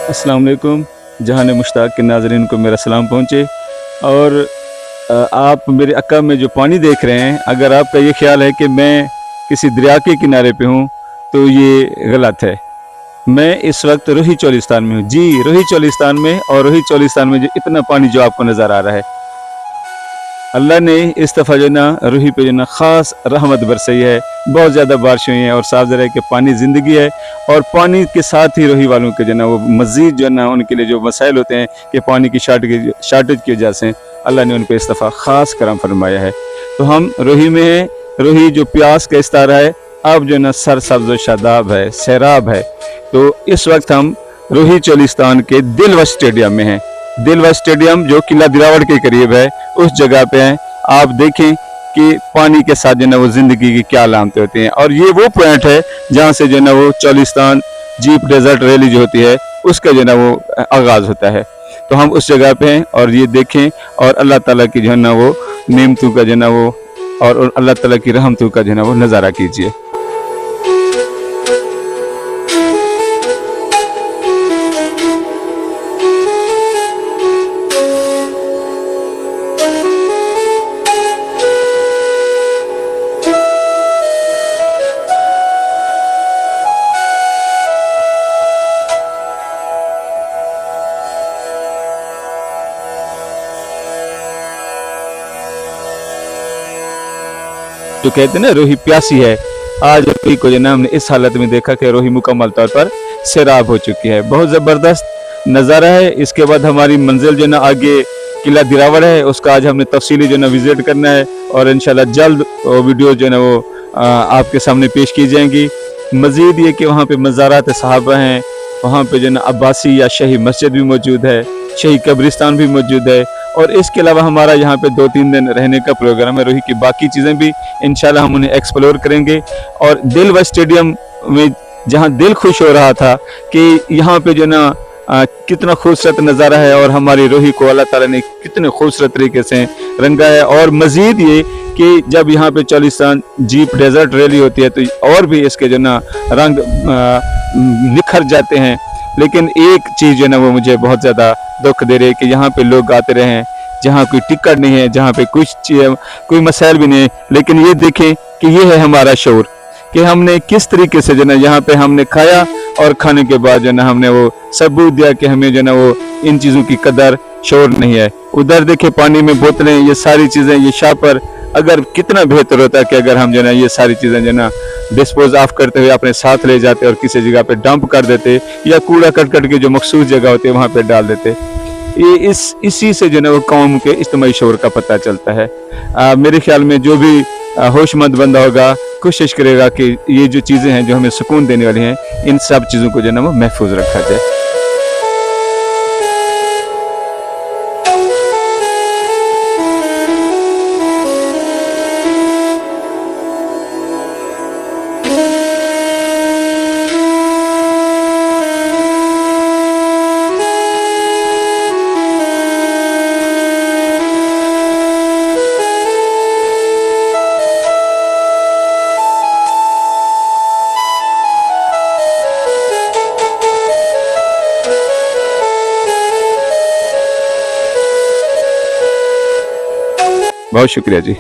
अस्सलाम वालेकुम। जहान मुश्ताक के नाज़रीन को मेरा सलाम पहुँचे। और आप मेरे अक्का में जो पानी देख रहे हैं, अगर आपका ये ख्याल है कि मैं किसी दरिया के किनारे पे हूँ तो ये गलत है। मैं इस वक्त रोही चोलिस्तान में हूँ। जी, रोही चोलिस्तान में। और रोही चोलिस्तान में जो इतना पानी जो आपको नज़र आ रहा है, अल्लाह ने इस दफ़ा जो ना रूही पे जो ना ख़ास रहमत बरसाई है। बहुत ज़्यादा बारिश हुई है और साफ ज़रा है कि पानी ज़िंदगी है। और पानी के साथ ही रोही वालों के जो ना वो मज़ीद जो ना उनके लिए जो मसाइल होते हैं कि पानी की शार्टेज की वजह से अल्लाह ने उन पर इस दफ़ा ख़ास करम फरमाया है। तो हम रोही में हैं। रोही जो प्यास का इस्तारा है, अब जो ना सरसब्ज़ व शादाब है, सैराब है। तो इस वक्त हम रोही चोलिस्तान के दिलवा स्टेडियम में हैं। दिलवा स्टेडियम जो किला दिलावर के करीब है, उस जगह पे हैं। आप देखें कि पानी के साथ जो ना वो जिंदगी की क्या अलामतें होती हैं। और ये वो पॉइंट है जहाँ से जो ना वो चोलिस्तान जीप डेजर्ट रैली जो होती है उसका जो ना वो आगाज होता है। तो हम उस जगह पे हैं और ये देखें और अल्लाह ताला की जो है ना वो नेमतों का जो ना वो और अल्लाह ताला की रहमतों का जो ना वो नज़ारा कीजिए। जो कहते हैं ना रोही प्यासी है, आज रोही को जो ना हमने इस हालत में देखा कि रोही मुकम्मल तौर पर सैराब हो चुकी है। बहुत ज़बरदस्त नज़ारा है। इसके बाद हमारी मंजिल जो ना आगे किला दिलावर है, उसका आज हमने तफसीली जो ना विजिट करना है और इंशाल्लाह जल्द वीडियो जो ना वो आपके सामने पेश की जाएंगी। मज़ीद ये कि वहाँ पे मज़ारात सहाबा हैं, वहाँ पे जो ना अब्बासी या शाही मस्जिद भी मौजूद है, शाही कब्रिस्तान भी मौजूद है। और इसके अलावा हमारा यहाँ पे 2-3 दिन रहने का प्रोग्राम है। रोही की बाकी चीज़ें भी इंशाल्लाह हम उन्हें एक्सप्लोर करेंगे। और दिलवा स्टेडियम में जहाँ दिल खुश हो रहा था कि यहाँ पे जो ना कितना खूबसूरत नज़ारा है और हमारी रोही को अल्लाह ताला ने कितने खूबसूरत तरीके से रंगा है। और मज़ीद ये कि जब यहाँ पे चोलिस्तान जीप डेजर्ट रैली होती है तो और भी इसके जो ना रंग निखर जाते हैं। लेकिन एक चीज़ जो ना वो मुझे बहुत ज़्यादा दुख दे रही है कि यहाँ पे लोग आते रहे हैं जहाँ कोई टिकट नहीं है, जहाँ पे कोई मसाइल भी नहीं है। लेकिन ये देखें कि ये है हमारा शौर कि हमने किस तरीके से जो ना यहाँ पे हमने खाया और खाने के बाद जो ना हमने वो सबूत दिया कि हमें जो ना वो इन चीज़ों की कदर शौर नहीं है। उधर देखे पानी में बोतलें, ये सारी चीज़ें, ये शापर, अगर कितना बेहतर होता है कि अगर हम जो ना ये सारी चीज़ें जो ना डिस्पोज ऑफ करते हुए अपने साथ ले जाते और किसी जगह पे डंप कर देते या कूड़ा कट के जो मखसूस जगह होती है वहाँ पे डाल देते। ये इसी से जो है वो कौम के इज्तिमाई शऊर का पता चलता है। मेरे ख्याल में जो भी होशमंद बंदा होगा कोशिश करेगा कि ये जो चीज़ें हैं जो हमें सुकून देने वाली हैं, इन सब चीज़ों को जो है ना वो महफूज रखा जाए। बहुत शुक्रिया जी।